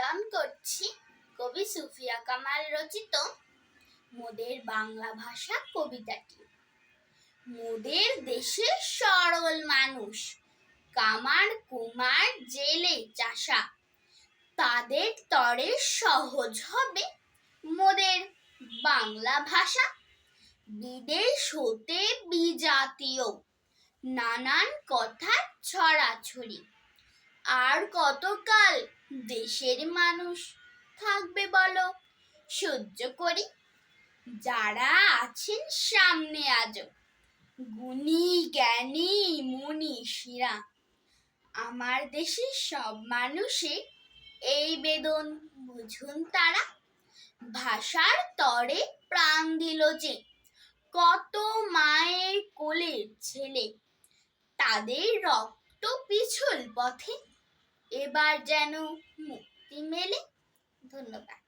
পাঠদান করছি কবি সুফিয়া কামাল রচিত মোদের বাংলা ভাষা কবিতাটি। মোদের দেশের সরল মানুষ, কামার কুমার জেলে চাষা, তাদের তরে সহজ হবে মোদের বাংলা ভাষা। বিদেশ হতে বিজাতীয় নানান কথা ছড়াছড়ি, আর কতকাল দেশের মানুষ থাকবে বলো সহ্য করি। যারা আছেন সামনে আজও গুণী জ্ঞানী মনীষীরা, আমার দেশের সব মানুষের এই বেদন বুঝুন তারা। ভাষার তরে প্রাণ দিল যে কত মায়ের কোলের ছেলে, তাদের রক্ত পিছল পথে এবার যেন মুক্তি মেলে। ধন্যবাদ।